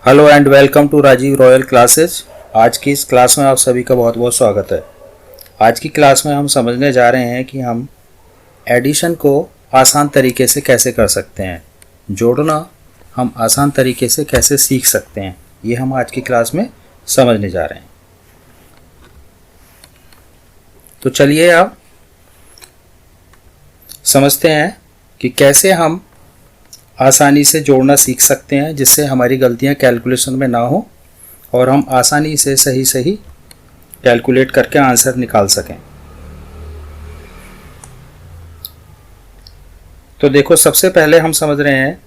Hello and welcome to Rajiv royal classes. आज की इस क्लास में आप सभी का बहुत बहुत स्वागत है। आज की क्लास में हम समझने जा रहे हैं कि हम एडिशन को आसान तरीके से कैसे कर सकते हैं, जोड़ना हम आसान तरीके से कैसे सीख सकते हैं, ये हम आज की क्लास में समझने जा रहे हैं। तो चलिए आप समझते हैं कि कैसे हम आसानी से जोड़ना सीख सकते हैं, जिससे हमारी गलतियां कैलकुलेशन में ना हो और हम आसानी से सही कैलकुलेट करके आंसर निकाल सकें। तो देखो, सबसे पहले हम समझ रहे हैं,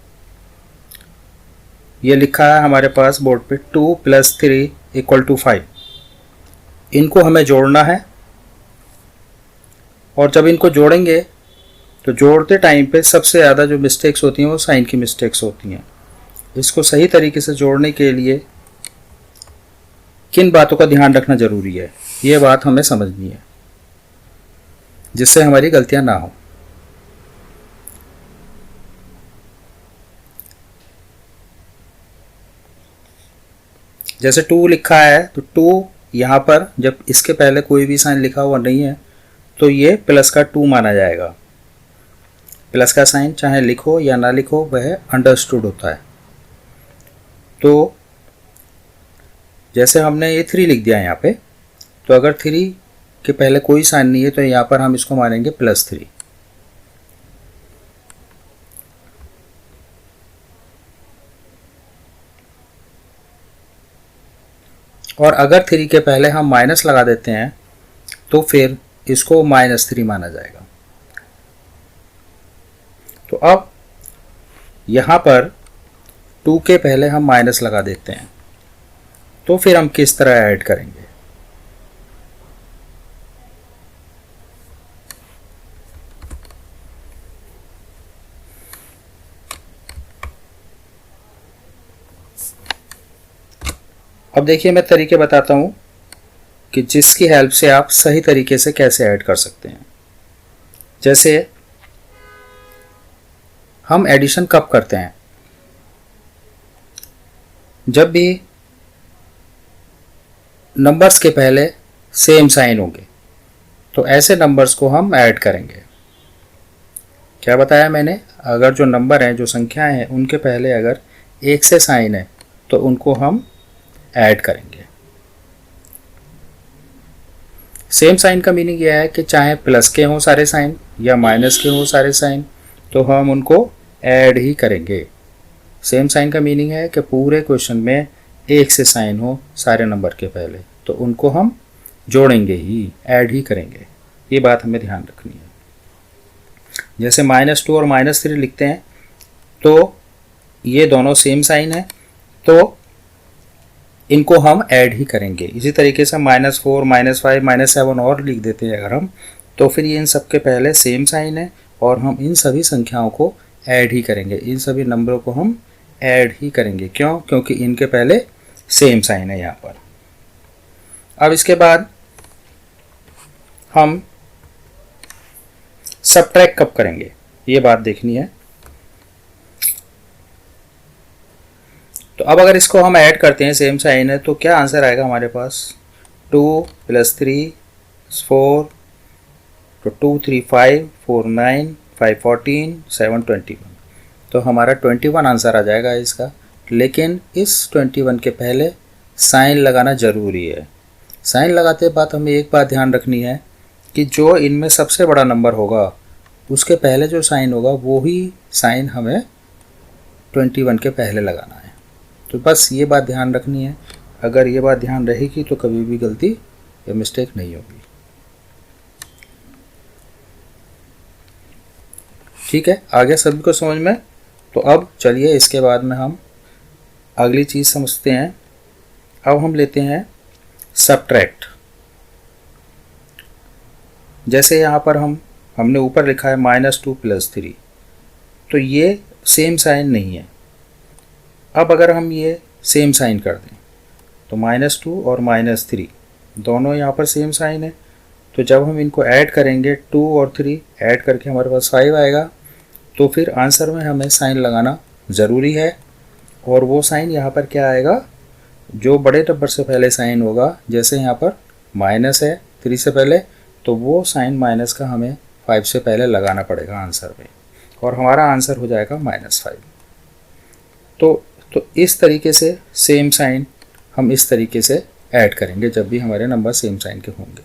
ये लिखा है हमारे पास बोर्ड पे 2 + 3 = 5। इनको हमें जोड़ना है और जब इनको जोड़ेंगे तो जोड़ते टाइम पे सबसे ज़्यादा जो मिस्टेक्स होती हैं वो साइन की मिस्टेक्स होती हैं। इसको सही तरीके से जोड़ने के लिए किन बातों का ध्यान रखना ज़रूरी है, ये बात हमें समझनी है, जिससे हमारी गलतियां ना हो। जैसे 2 लिखा है तो 2 यहाँ पर जब इसके पहले कोई भी साइन लिखा हुआ नहीं है तो ये प्लस का 2 माना जाएगा। प्लस का साइन चाहे लिखो या ना लिखो वह अंडरस्टूड होता है। तो जैसे हमने ये 3 लिख दिया यहाँ पे, तो अगर 3 के पहले कोई साइन नहीं है तो यहाँ पर हम इसको मानेंगे +3। और अगर 3 के पहले हम माइनस लगा देते हैं तो फिर इसको -3 माना जाएगा। तो अब यहाँ पर 2 के पहले हम माइनस लगा देते हैं, तो फिर हम किस तरह ऐड करेंगे। अब देखिए, मैं तरीके बताता हूँ कि जिसकी हेल्प से आप सही तरीके से कैसे ऐड कर सकते हैं। जैसे हम एडिशन कब करते हैं, जब भी नंबर्स के पहले सेम साइन होंगे तो ऐसे नंबर्स को हम ऐड करेंगे। क्या बताया मैंने, अगर जो नंबर हैं, जो संख्याएं हैं, उनके पहले अगर एक से साइन है तो उनको हम ऐड करेंगे। सेम साइन का मीनिंग यह है कि चाहे प्लस के हों सारे साइन या माइनस के हों सारे साइन, तो हम उनको ऐड ही करेंगे। सेम साइन का मीनिंग है कि पूरे क्वेश्चन में एक से साइन हो सारे नंबर के पहले, तो उनको हम जोड़ेंगे ही, ऐड ही करेंगे। ये बात हमें ध्यान रखनी है। जैसे -2 और -3 लिखते हैं तो ये दोनों सेम साइन है, तो इनको हम ऐड ही करेंगे। इसी तरीके से -4, -5, -7 और लिख देते हैं अगर हम, तो फिर ये इन सब के पहले सेम साइन है और हम इन सभी संख्याओं को ऐड ही करेंगे। इन सभी नंबरों को हम ऐड ही करेंगे। क्यों? क्योंकि इनके पहले सेम साइन है यहाँ पर। अब इसके बाद हम सबट्रैक्ट कब करेंगे, ये बात देखनी है। तो अब अगर इसको हम ऐड करते हैं, सेम साइन है, तो क्या आंसर आएगा हमारे पास? 2 + 3 4, तो 2 3 5 4 9 5 14 7 21, तो हमारा 21 आंसर आ जाएगा इसका। लेकिन इस 21 के पहले साइन लगाना ज़रूरी है। साइन लगाते बाद हमें एक बात ध्यान रखनी है कि जो इनमें सबसे बड़ा नंबर होगा उसके पहले जो साइन होगा वो ही साइन हमें 21 के पहले लगाना है। तो बस ये बात ध्यान रखनी है। अगर ये बात ध्यान रहेगी तो कभी भी गलती या मिस्टेक नहीं होगी। ठीक है, आगे सभी को समझ में। तो अब चलिए इसके बाद में हम अगली चीज़ समझते हैं। अब हम लेते हैं सबट्रैक्ट। जैसे यहाँ पर हमने ऊपर लिखा है -2 + 3, तो ये सेम साइन नहीं है। अब अगर हम ये सेम साइन कर दें तो -2 और -3 दोनों यहाँ पर सेम साइन है, तो जब हम इनको ऐड करेंगे 2 और 3 ऐड करके हमारे पास 5 आएगा। तो फिर आंसर में हमें साइन लगाना ज़रूरी है और वो साइन यहाँ पर क्या आएगा, जो बड़े नंबर से पहले साइन होगा, जैसे यहाँ पर माइनस है 3 से पहले, तो वो साइन माइनस का हमें 5 से पहले लगाना पड़ेगा आंसर में, और हमारा आंसर हो जाएगा -5। तो इस तरीके से सेम साइन हम इस तरीके से ऐड करेंगे जब भी हमारे नंबर सेम साइन के होंगे।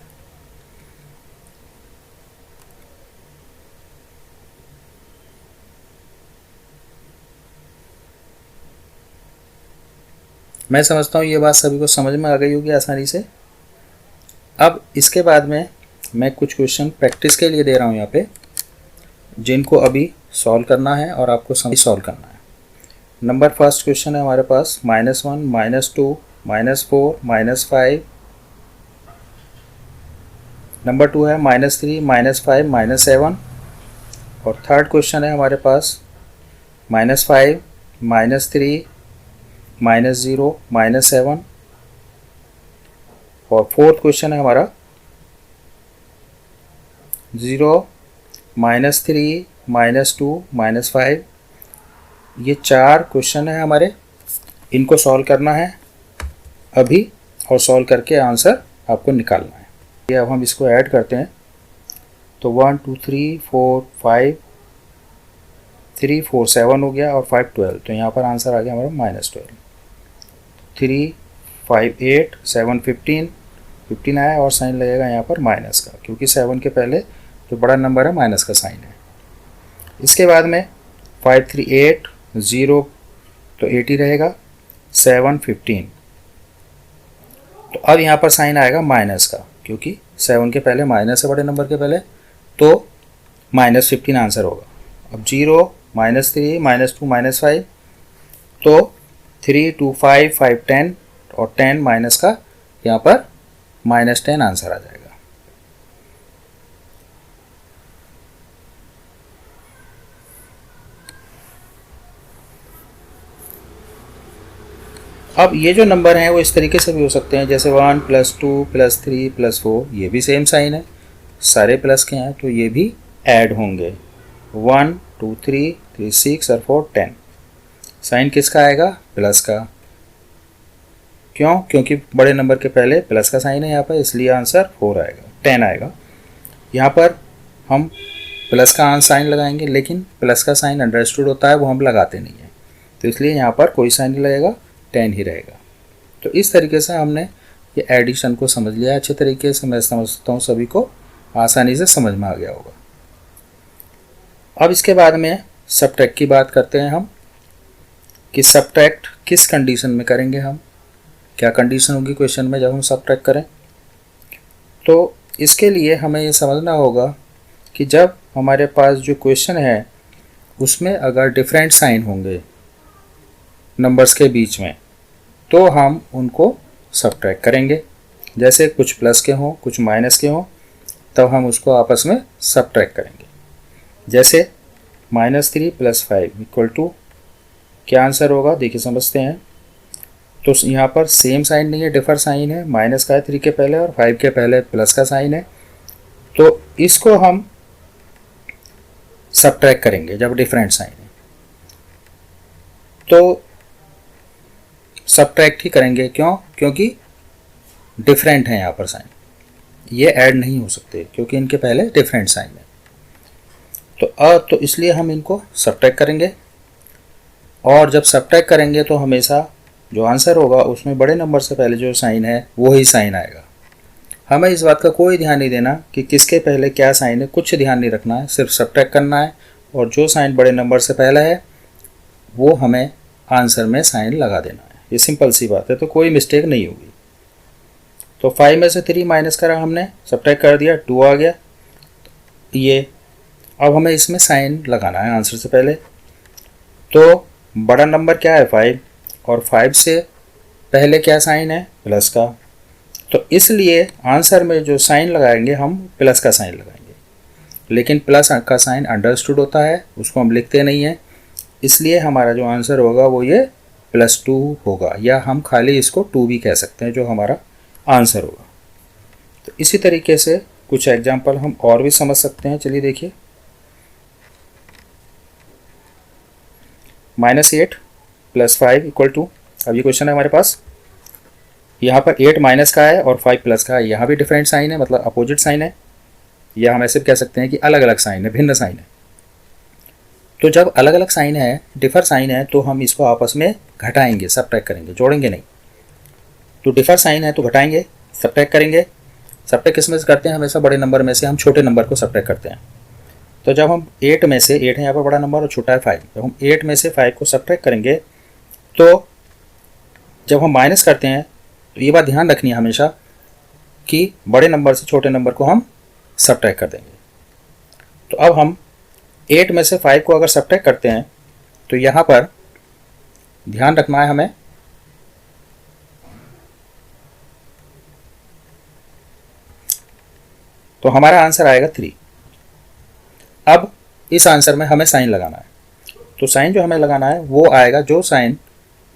मैं समझता हूँ ये बात सभी को समझ में आ गई होगी आसानी से। अब इसके बाद में मैं कुछ क्वेश्चन प्रैक्टिस के लिए दे रहा हूँ यहाँ पे, जिनको अभी सॉल्व करना है और आपको समझ सॉल्व करना है। नंबर फर्स्ट क्वेश्चन है हमारे पास -1, -2, -4, -5। नंबर 2 है -3, -5, -7। और थर्ड क्वेश्चन है हमारे पास -5, -3, -0, -7। और फोर्थ क्वेश्चन है हमारा 0, -3, -2, -5। ये 4 क्वेश्चन है हमारे, इनको सॉल्व करना है अभी और सॉल्व करके आंसर आपको निकालना है। ये अब हम इसको ऐड करते हैं, तो 1 2 3 4 5 3 4 7 हो गया और 5 12, तो यहाँ पर आंसर आ गया हमारा -12। 3 5 8 7 15 आया और साइन लगेगा यहाँ पर माइनस का, क्योंकि 7 के पहले जो बड़ा नंबर है माइनस का साइन है। इसके बाद में 5 3 8 0, तो 8 ही रहेगा, 7 15, तो अब यहाँ पर साइन आएगा माइनस का, क्योंकि 7 के पहले माइनस है बड़े नंबर के पहले, तो -15 आंसर होगा। अब 0 -3 -2 -5, तो 3 2 5 5 10 और 10 माइनस का यहाँ पर -10 आंसर आ जाएगा। अब ये जो नंबर हैं वो इस तरीके से भी हो सकते हैं, जैसे 1 +2 +3 +4, ये भी सेम साइन है, सारे प्लस के हैं, तो ये भी ऐड होंगे। 1 2 3 3 6 और 4 10, साइन किसका आएगा, प्लस का। क्यों, क्योंकि बड़े नंबर के पहले प्लस का साइन है यहाँ पर, इसलिए आंसर 4 आएगा, 10 आएगा। यहाँ पर हम प्लस का साइन लगाएंगे, लेकिन प्लस का साइन अंडरस्टूड होता है, वो हम लगाते नहीं हैं, तो इसलिए यहाँ पर कोई साइन नहीं लगेगा, 10 ही रहेगा। तो इस तरीके से हमने ये एडिशन को समझ लिया अच्छे तरीके से। मैं समझता हूँ सभी को आसानी से समझ में आ गया होगा। अब इसके बाद में सबट्रैक्ट की बात करते हैं हम, कि सबट्रैक्ट किस कंडीशन में करेंगे हम, क्या कंडीशन होगी क्वेश्चन में जब हम सबट्रैक्ट करें। तो इसके लिए हमें ये समझना होगा कि जब हमारे पास जो क्वेश्चन है उसमें अगर डिफरेंट साइन होंगे नंबर्स के बीच में, तो हम उनको सबट्रैक्ट करेंगे। जैसे कुछ प्लस के हों कुछ माइनस के हों, तब हम उसको आपस में सबट्रैक्ट करेंगे। जैसे -3 + 5 = क्या आंसर होगा, देखिए समझते हैं। तो यहाँ पर सेम साइन नहीं है, डिफर साइन है, माइनस का है 3 के पहले और 5 के पहले प्लस का साइन है, तो इसको हम सबट्रैक्ट करेंगे जब डिफरेंट साइन है, तो सबट्रैक्ट ही करेंगे। क्यों, क्योंकि डिफरेंट है यहाँ पर साइन, ये ऐड नहीं हो सकते क्योंकि इनके पहले डिफरेंट साइन है। तो इसलिए हम इनको सबट्रैक्ट करेंगे, और जब सबट्रैक्ट करेंगे तो हमेशा जो आंसर होगा उसमें बड़े नंबर से पहले जो साइन है वो ही साइन आएगा। हमें इस बात का कोई ध्यान नहीं देना कि किसके पहले क्या साइन है, कुछ ध्यान नहीं रखना है, सिर्फ सबट्रैक्ट करना है, और जो साइन बड़े नंबर से पहला है वो हमें आंसर में साइन लगा देना है। ये सिंपल सी बात है, तो कोई मिस्टेक नहीं होगी। तो 5 में से 3 माइनस करा हमने, सबट्रैक्ट कर दिया, 2 आ गया ये। अब हमें इसमें साइन लगाना है आंसर से पहले। तो बड़ा नंबर क्या है 5, और 5 से पहले क्या साइन है, प्लस का, तो इसलिए आंसर में जो साइन लगाएंगे हम प्लस का साइन लगाएंगे। लेकिन प्लस का साइन अंडरस्टूड होता है, उसको हम लिखते नहीं हैं, इसलिए हमारा जो आंसर होगा वो ये +2 होगा, या हम खाली इसको 2 भी कह सकते हैं, जो हमारा आंसर होगा। तो इसी तरीके से कुछ एग्जाम्पल हम और भी समझ सकते हैं। चलिए देखिए, -8 प्लस 5 इक्वल टू, अब ये क्वेश्चन है हमारे पास, यहाँ पर 8 माइनस का है और 5 प्लस का है, यहाँ भी डिफरेंट साइन है, मतलब अपोजिट साइन है, या हम ऐसे भी कह सकते हैं कि अलग अलग साइन है, भिन्न साइन है। तो जब अलग अलग साइन है, डिफर साइन है, तो हम इसको आपस में घटाएंगे, सबट्रैक्ट करेंगे, जोड़ेंगे नहीं। तो डिफर साइन है तो घटाएंगे, सबट्रैक्ट करेंगे। सबट्रैक्ट किस में से करते हैं, हमेशा बड़े नंबर में से हम छोटे नंबर को सबट्रैक्ट करते हैं। तो जब हम 8 में से, 8 है यहाँ पर बड़ा नंबर और छोटा है 5, जब हम 8 में से 5 को सबट्रैक्ट करेंगे तो जब हम माइनस करते हैं तो ये बात ध्यान रखनी है हमेशा कि बड़े नंबर से छोटे नंबर को हम सबट्रैक्ट कर देंगे। तो अब हम 8 में से 5 को अगर सबट्रैक्ट करते हैं तो यहाँ पर ध्यान रखना है हमें, तो हमारा आंसर आएगा 3। अब इस आंसर में हमें साइन लगाना है, तो साइन जो हमें लगाना है वो आएगा, जो साइन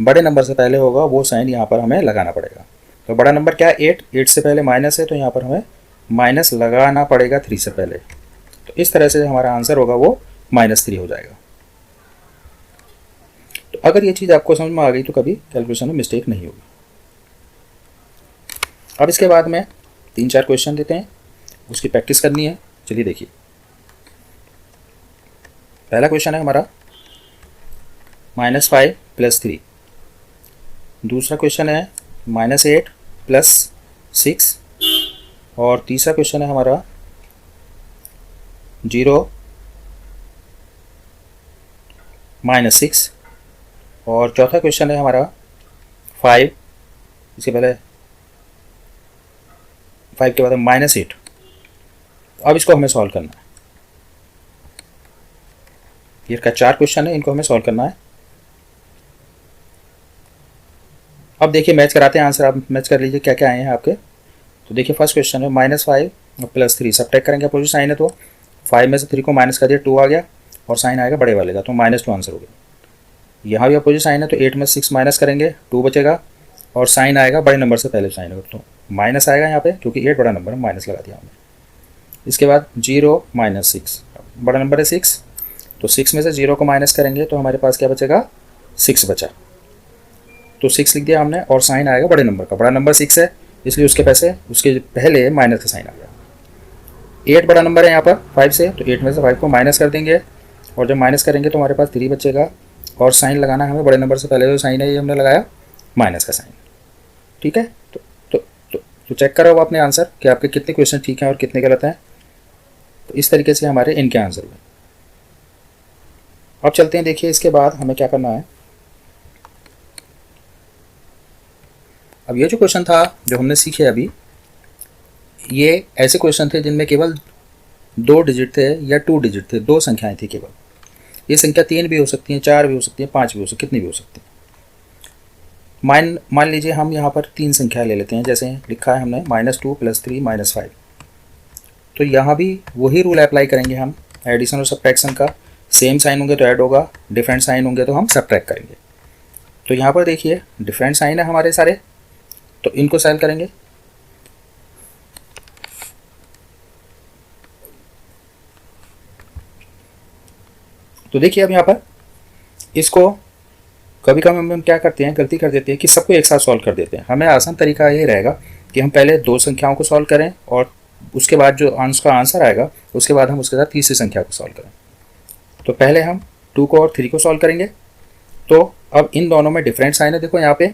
बड़े नंबर से पहले होगा वो साइन यहाँ पर हमें लगाना पड़ेगा। तो बड़ा नंबर क्या है, 8 से पहले माइनस है, तो यहाँ पर हमें माइनस लगाना पड़ेगा 3 से पहले। तो इस तरह से हमारा आंसर होगा वो -3 हो जाएगा। तो अगर ये चीज़ आपको समझ में आ गई तो कभी कैलकुलेशन में मिस्टेक नहीं होगी। अब इसके बाद में 3-4 क्वेश्चन देते हैं, उसकी प्रैक्टिस करनी है। चलिए देखिए, पहला क्वेश्चन है हमारा -5 + 3। दूसरा क्वेश्चन है -8 + 6। और तीसरा क्वेश्चन है हमारा 0 -6। और चौथा क्वेश्चन है हमारा 5, इसके पहले 5 के बाद -8। अब इसको हमें सॉल्व करना है। ये का 4 क्वेश्चन है, इनको हमें सॉल्व करना है। अब देखिए मैच कराते हैं आंसर, आप मैच कर लीजिए क्या क्या आए हैं आपके। तो देखिए फर्स्ट क्वेश्चन है -5 + 3, सबट्रैक्ट करेंगे, अपोजिट साइन है तो 5 में से 3 को माइनस कर दिया, 2 आ गया और साइन आएगा बड़े वाले का, तो -2 आंसर हो गया। यहाँ भी अपोजिट साइन है तो 8 में 6 माइनस करेंगे, 2 बचेगा और साइन आएगा बड़े नंबर से पहले साइन होगा, तो माइनस आएगा यहाँ पे, क्योंकि 8 बड़ा नंबर है, माइनस लगा दिया हमने। इसके बाद 0 - 6, बड़ा नंबर है 6, तो 6 में से 0 को माइनस करेंगे तो हमारे पास क्या बचेगा, 6 बचा, तो 6 लिख दिया हमने और साइन आएगा बड़े नंबर का। बड़ा नंबर 6 है इसलिए उसके पहले माइनस का साइन आ गया। 8 बड़ा नंबर है यहाँ पर 5 से, तो 8 में से 5 को माइनस कर देंगे और जब माइनस करेंगे तो हमारे पास 3 बचेगा और साइन लगाना है हमें बड़े नंबर से पहले जो साइन है ये हमने लगाया माइनस का साइन। ठीक है, तो चेक करो अपने आंसर कि आपके कितने क्वेश्चन ठीक हैं और कितने गलत हैं। तो इस तरीके से हमारे इनके आंसर हुए। अब चलते हैं, देखिए इसके बाद हमें क्या करना है। अब ये जो क्वेश्चन था जो हमने सीखे अभी, ये ऐसे क्वेश्चन थे जिनमें केवल 2 डिजिट थे या 2 डिजिट थे, 2 संख्याएं थी केवल। ये संख्या 3 भी हो सकती हैं, 4 भी हो सकती हैं, 5 भी हो सकती है, कितनी भी हो सकती है। मान लीजिए हम यहाँ पर 3 संख्या ले लेते हैं, जैसे लिखा है हमने -2 + 3 -5। तो यहाँ भी वही रूल अप्लाई करेंगे हम, एडिशन और सब्ट्रैक्शन का। सेम साइन होंगे तो ऐड होगा, डिफरेंट साइन होंगे तो हम सब्ट्रैक्ट करेंगे। तो यहाँ पर देखिए डिफरेंट साइन है हमारे सारे, तो इनको सॉल्व करेंगे। तो देखिए अब यहाँ पर इसको कभी कभी हम क्या करते हैं, गलती कर देते हैं कि सबको एक साथ सॉल्व कर देते हैं। हमें आसान तरीका ये रहेगा कि हम पहले 2 संख्याओं को सॉल्व करें और उसके बाद जो उसका आंसर आएगा उसके बाद हम उसके साथ तीसरी संख्या को सॉल्व करें। तो पहले हम 2 को और 3 को सॉल्व करेंगे। तो अब इन दोनों में डिफरेंट साइन है, देखो यहाँ पे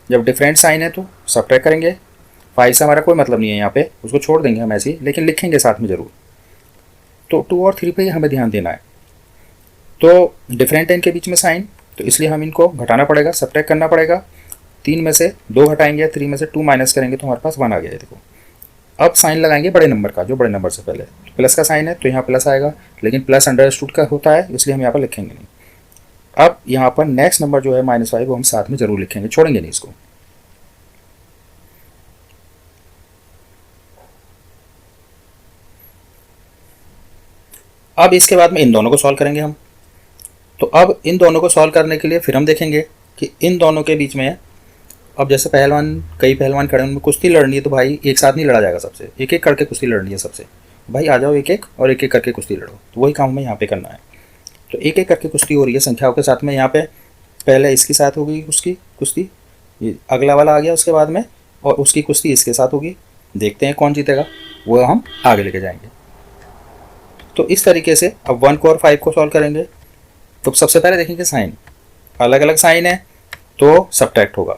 जब डिफरेंट साइन है तो सब्ट्रैक्ट करेंगे। 5 से हमारा कोई मतलब नहीं है यहाँ पे, उसको छोड़ देंगे हम ऐसे ही, लेकिन लिखेंगे साथ में ज़रूर। तो 2 और 3 पे ही हमें ध्यान देना है। तो डिफरेंट है इनके बीच में साइन, तो इसलिए हम इनको घटाना पड़ेगा, सब्ट्रैक्ट करना पड़ेगा। 3 में से 2 हटाएंगे, 3 में से 2 माइनस करेंगे तो हमारे पास 1 आ गया है। देखो अब साइन लगाएंगे बड़े नंबर का, जो बड़े नंबर से पहले प्लस का साइन है तो यहाँ प्लस आएगा, लेकिन प्लस अंडरस्टूड का होता है इसलिए हम यहाँ पर लिखेंगे नहीं। अब यहाँ पर नेक्स्ट नंबर जो है -5 वो हम साथ में जरूर लिखेंगे, छोड़ेंगे नहीं इसको। अब इसके बाद में इन दोनों को सॉल्व करेंगे हम। तो अब इन दोनों को सॉल्व करने के लिए फिर हम देखेंगे कि इन दोनों के बीच में, अब जैसे कई पहलवान खड़े उनमें कुश्ती लड़नी है, तो भाई एक साथ नहीं लड़ा जाएगा, सबसे एक एक करके कुश्ती लड़नी है सबसे। भाई आ जाओ एक एक और एक एक करके कुश्ती लड़ो। तो वही काम हमें यहाँ पे करना है। तो एक एक करके कुश्ती हो रही है संख्याओं के साथ में। यहाँ पे पहले इसके साथ होगी उसकी कुश्ती, ये अगला वाला आ गया उसके बाद में, और उसकी कुश्ती इसके साथ होगी। देखते हैं कौन जीतेगा, वो हम आगे लेके जाएंगे। तो इस तरीके से अब 1 को और 5 को सॉल्व करेंगे। तो सबसे पहले देखेंगे साइन, अलग अलग साइन है तो सब्ट्रैक्ट होगा,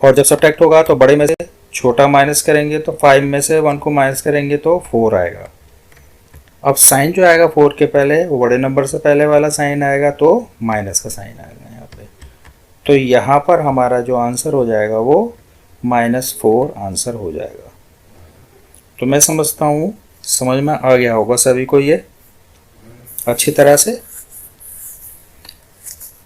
और जब सब्ट्रैक्ट होगा तो बड़े में से छोटा माइनस करेंगे, तो 5 में से 1 को माइनस करेंगे तो 4 आएगा। अब साइन जो आएगा 4 के पहले, वो बड़े नंबर से पहले वाला साइन आएगा, तो माइनस का साइन आएगा यहाँ पे। तो यहाँ पर हमारा जो आंसर हो जाएगा वो -4 आंसर हो जाएगा। तो मैं समझता हूँ समझ में आ गया होगा सभी को ये अच्छी तरह से।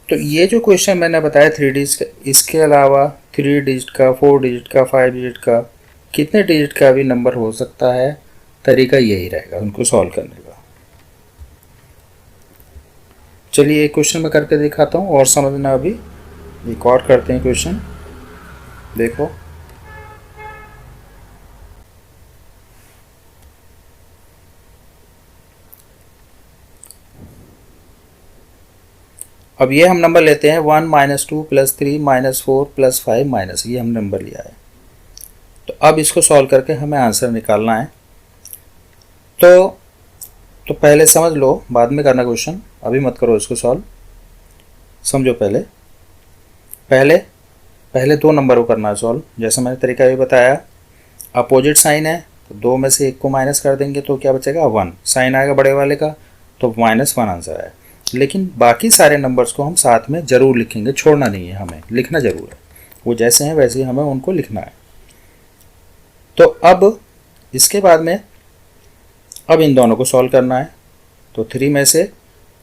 तो ये जो क्वेश्चन मैंने बताया 3 डिजिट का, इसके अलावा 3 डिजिट का, 4 डिजिट का, 5 डिजिट का, कितने डिजिट का भी नंबर हो सकता है, तरीका यही रहेगा उनको सॉल्व करने का। चलिए एक क्वेश्चन मैं करके दिखाता हूँ और समझना। अभी एक और करते हैं क्वेश्चन, देखो। अब ये हम नंबर लेते हैं 1 -2 +3 -4 +5 ये हम नंबर लिया है। तो अब इसको सॉल्व करके हमें आंसर निकालना है। तो पहले समझ लो, बाद में करना क्वेश्चन, अभी मत करो इसको सॉल्व, समझो पहले। पहले 2 नंबर को करना है सॉल्व। जैसे मैंने तरीका भी बताया, अपोजिट साइन है तो 2 में से 1 को माइनस कर देंगे तो क्या बचेगा 1, साइन आएगा बड़े वाले का, तो -1 आंसर है। लेकिन बाकी सारे नंबर्स को हम साथ में ज़रूर लिखेंगे, छोड़ना नहीं है, हमें लिखना ज़रूर है, वो जैसे हैं वैसे ही हमें उनको लिखना है। तो अब इसके बाद में अब इन दोनों को सॉल्व करना है। तो 3 में से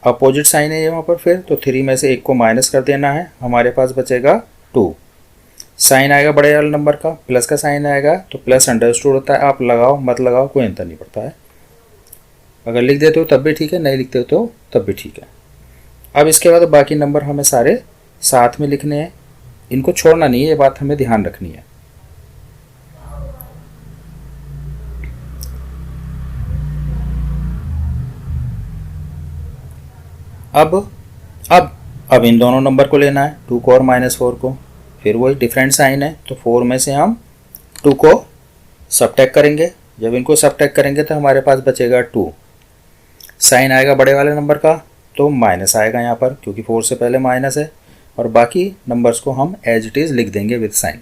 अपोजिट साइन है यहाँ पर, फिर तो 3 में से 1 को माइनस कर देना है, हमारे पास बचेगा 2। साइन आएगा बड़े वाले नंबर का, प्लस का साइन आएगा, तो प्लस अंडरस्टूड होता है, आप लगाओ मत लगाओ कोई अंतर नहीं पड़ता है। अगर लिख देते हो तब भी ठीक है, नहीं लिखते हो तो तब भी ठीक है। अब इसके बाद बाकी नंबर हमें सारे साथ में लिखने हैं, इनको छोड़ना नहीं है, ये बात हमें ध्यान रखनी है। अब इन दोनों नंबर को लेना है, 2 को और -4 को, फिर वही डिफरेंट साइन है, तो 4 में से हम 2 को सबट्रैक्ट करेंगे। जब इनको सबट्रैक्ट करेंगे तो हमारे पास बचेगा 2, साइन आएगा बड़े वाले नंबर का, तो माइनस आएगा यहाँ पर, क्योंकि 4 से पहले माइनस है, और बाकी नंबर्स को हम एज इट इज़ लिख देंगे विद साइन।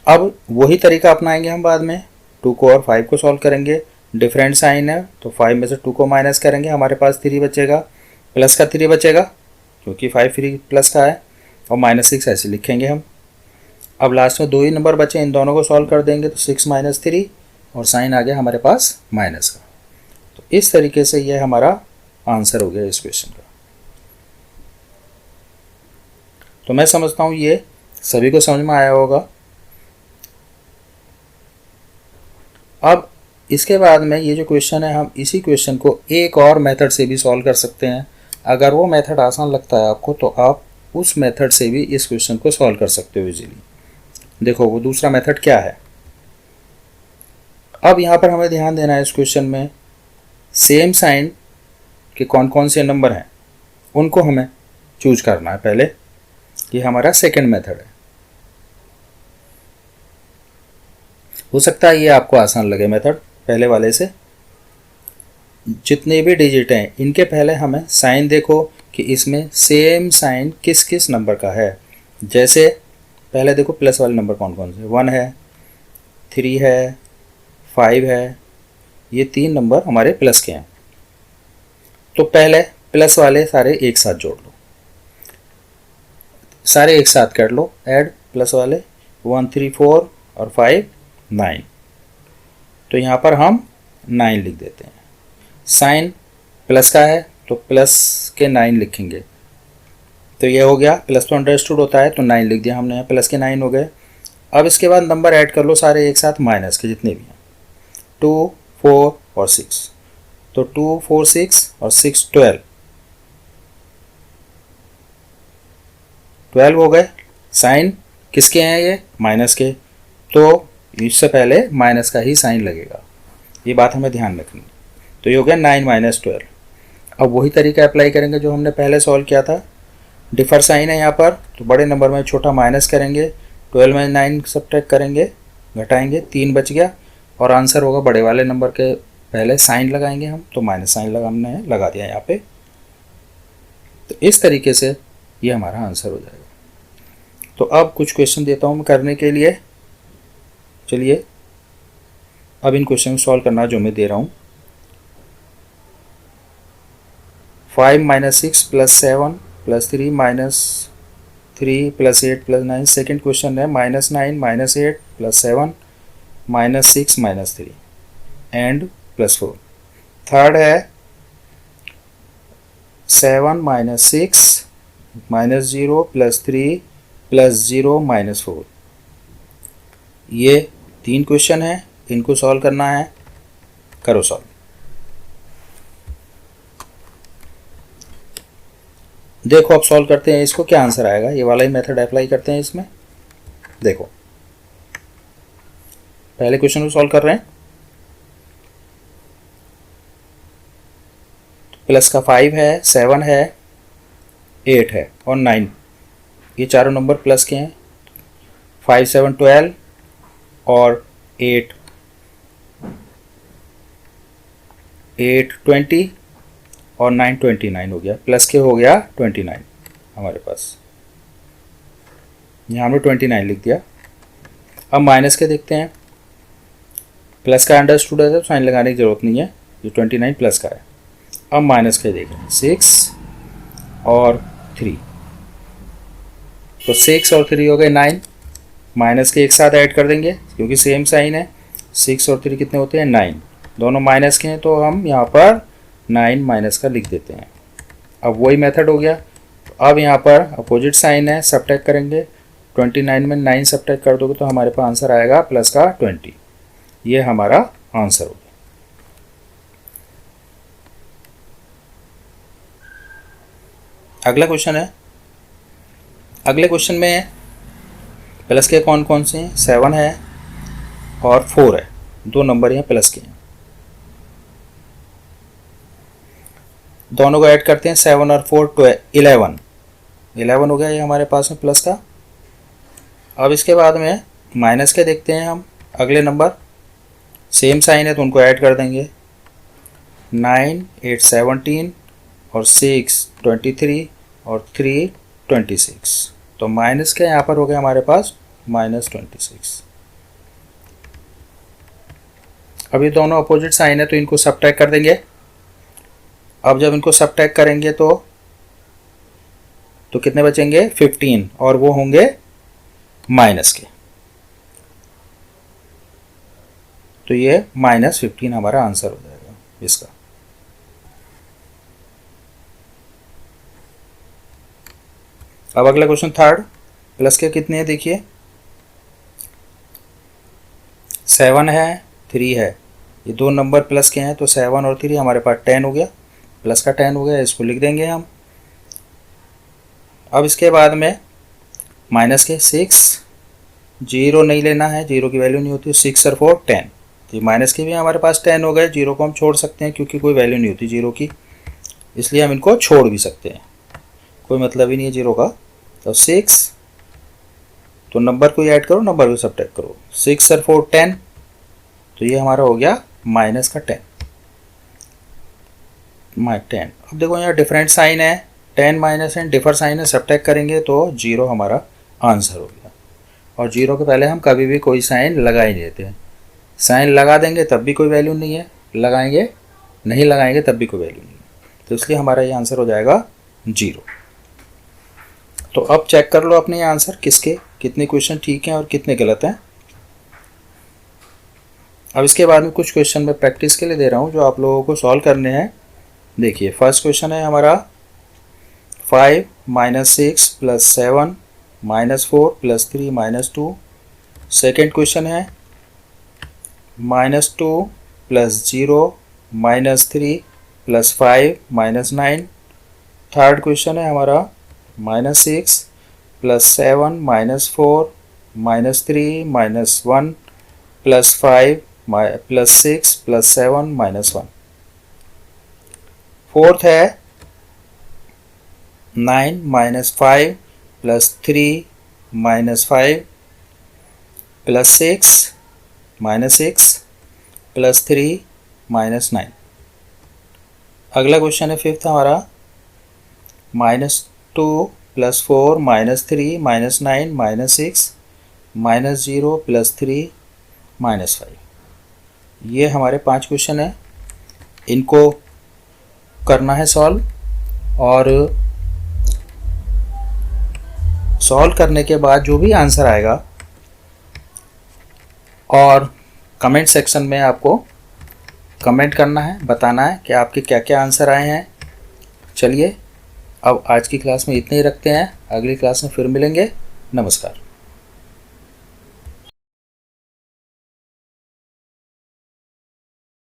अब वही तरीका अपनाएंगे हम बाद में, 2 को और 5 को सॉल्व करेंगे। डिफरेंट साइन है तो 5 में से 2 को माइनस करेंगे, हमारे पास 3 बचेगा, प्लस का 3 बचेगा क्योंकि 5 3 प्लस का है, और -6 ऐसे लिखेंगे हम। अब लास्ट में 2 ही नंबर बचे, इन दोनों को सॉल्व कर देंगे तो 6 - 3, और साइन आ गया हमारे पास माइनस का। तो इस तरीके से ये हमारा आंसर हो गया इस क्वेश्चन का। तो मैं समझता हूँ ये सभी को समझ में आया होगा। अब इसके बाद में ये जो क्वेश्चन है, हम इसी क्वेश्चन को एक और मेथड से भी सॉल्व कर सकते हैं। अगर वो मेथड आसान लगता है आपको तो आप उस मेथड से भी इस क्वेश्चन को सॉल्व कर सकते हो इजीली। देखो वो दूसरा मेथड क्या है। अब यहाँ पर हमें ध्यान देना है, इस क्वेश्चन में सेम साइन के कौन कौन से नंबर हैं उनको हमें चूज करना है पहले। ये हमारा सेकंड मेथड है। हो सकता है ये आपको आसान लगे मेथड पहले वाले से। जितने भी डिजिट हैं इनके पहले हमें साइन देखो कि इसमें सेम साइन किस किस नंबर का है। जैसे पहले देखो प्लस वाले नंबर कौन कौन से, 1 है, 3 है, 5 है, ये 3 नंबर हमारे प्लस के हैं। तो पहले प्लस वाले सारे एक साथ जोड़ लो, सारे एक साथ कर लो ऐड, प्लस वाले 1 3 4 और 5 9। तो यहाँ पर हम 9 लिख देते हैं। साइन प्लस का है तो प्लस के 9 लिखेंगे। तो ये हो गया, प्लस तो अंडरस्टूड होता है तो 9 लिख दिया हमने, यहाँ प्लस के 9 हो गए। अब इसके बाद नंबर ऐड कर लो सारे एक साथ, माइनस के जितने भी हैं, 2 4 और 6। तो 2 4 6 और 6 12 हो गए। साइन किसके हैं ये, माइनस के, तो इससे पहले माइनस का ही साइन लगेगा, ये बात हमें ध्यान रखनी है। तो ये हो गया 9 - 12। अब वही तरीका अप्लाई करेंगे जो हमने पहले सॉल्व किया था। डिफर साइन है यहाँ पर, तो बड़े नंबर में छोटा माइनस करेंगे, 12 में 9 सब्ट्रैक्ट करेंगे, घटाएंगे, 3 बच गया और आंसर होगा बड़े वाले नंबर के पहले साइन लगाएंगे हम, तो माइनस साइन हमने लगा दिया यहाँ पे। तो इस तरीके से ये हमारा आंसर हो जाएगा। तो अब कुछ क्वेश्चन देता हूँ मैं करने के लिए। चलिए अब इन क्वेश्चन को सॉल्व करना जो मैं दे रहा हूँ। 5 - 6 + 7 + 3 - 3 + 8 + 9। सेकेंड क्वेश्चन है -9 - 8 + 7 - 6 - 3 एंड +4। थर्ड है 7 - 6 - 0 + 3 + 0 - 4। ये 3 क्वेश्चन है, इनको सॉल्व करना है। करो सॉल्व। देखो अब सॉल्व करते हैं इसको, क्या आंसर आएगा। ये वाला ही मेथड अप्लाई करते हैं इसमें। देखो पहले क्वेश्चन को सॉल्व कर रहे हैं। प्लस का 5 है, 7 है, 8 है और 9, ये चारों नंबर प्लस के हैं। 5 7 12 और 8 20 और 9 29 हो गया। प्लस के हो गया 29 हमारे पास, यहाँ हमने 29 लिख दिया। अब माइनस के देखते हैं। प्लस का अंडरस्टूड है तो साइन लगाने की ज़रूरत नहीं है, ये 29 प्लस का है। अब माइनस के देखें 6 और 3, तो 6 और 3 हो गए 9। माइनस के एक साथ ऐड कर देंगे क्योंकि सेम साइन है। 6 और 3 कितने होते हैं 9, दोनों माइनस के हैं तो हम यहाँ पर 9 माइनस का लिख देते हैं। अब वही मेथड हो गया। अब यहाँ पर अपोजिट साइन है, सब्ट्रैक्ट करेंगे। 29 में 9 सब्ट्रैक्ट कर दोगे तो हमारे पास आंसर आएगा प्लस का 20। ये हमारा आंसर हो गया। अगला क्वेश्चन है। अगले क्वेश्चन में प्लस के कौन कौन से हैं। 7 है और 4 है, 2 नंबर यहाँ प्लस के हैं। दोनों को ऐड करते हैं, 7 और 4 11 हो गया ये हमारे पास में प्लस का। अब इसके बाद में माइनस के देखते हैं हम। अगले नंबर सेम साइन है तो उनको ऐड कर देंगे। 9 8 17 और 6 23 और 3 26, तो माइनस के यहाँ पर हो गया हमारे पास -26। अब ये दोनों अपोजिट साइन है तो इनको सब्ट्रैक्ट कर देंगे। अब जब इनको सब्ट्रैक्ट करेंगे तो कितने बचेंगे 15 और वो होंगे माइनस के, तो ये -15 हमारा आंसर हो जाएगा इसका। अब अगला क्वेश्चन थर्ड। प्लस के कितने हैं देखिए, 7 है 3 है, ये 2 नंबर प्लस के हैं तो 7 और 3 हमारे पास 10 हो गया, प्लस का 10 हो गया, इसको लिख देंगे हम। अब इसके बाद में माइनस के 6, 0 नहीं लेना है, 0 की वैल्यू नहीं होती। 6 और 4 10, तो माइनस के भी हमारे पास 10 हो गए। 0 को हम छोड़ सकते हैं क्योंकि कोई वैल्यू नहीं होती 0 की, इसलिए हम इनको छोड़ भी सकते हैं, कोई मतलब ही नहीं है 0 का। तो 6, तो नंबर को ऐड करो, नंबर को सब्ट्रैक्ट करो। 6 और 4 10, तो ये हमारा हो गया माइनस का 10। अब देखो यहाँ डिफरेंट साइन है, 10 माइनस एंड डिफर साइन है, सब्ट्रैक्ट करेंगे तो 0 हमारा आंसर हो गया। और 0 के पहले हम कभी भी कोई साइन लगा ही नहीं देते हैं। साइन लगा देंगे तब भी कोई वैल्यू नहीं है, लगाएंगे नहीं लगाएंगे तब भी कोई वैल्यू नहीं है, तो इसलिए हमारा ये आंसर हो जाएगा 0। तो अब चेक कर लो अपने ये आंसर किसके कितने क्वेश्चन ठीक हैं और कितने गलत हैं। अब इसके बाद में कुछ क्वेश्चन मैं प्रैक्टिस के लिए दे रहा हूँ जो आप लोगों को सॉल्व करने हैं। देखिए फर्स्ट क्वेश्चन है हमारा 5 - 6 + 7 - 4 + 3 - 2। सेकेंड क्वेश्चन है -2 + 0 - 3 + 5 - 9। थर्ड क्वेश्चन है हमारा -6 + 7 - 4 - 3 - 1 + 5 + 6 + 7 - 1। फोर्थ है 9 minus 5 plus 3 minus 5 plus 6 minus 6 plus 3 minus 9। अगला क्वेश्चन है फिफ्थ हमारा -2 plus 4 minus 3 minus 9 minus 6 minus 0 plus 3 minus 5। ये हमारे 5 क्वेश्चन हैं, इनको करना है सॉल्व, और सॉल्व करने के बाद जो भी आंसर आएगा और कमेंट सेक्शन में आपको कमेंट करना है, बताना है कि आपके क्या क्या आंसर आए हैं। चलिए अब आज की क्लास में इतने ही रखते हैं, अगली क्लास में फिर मिलेंगे। नमस्कार।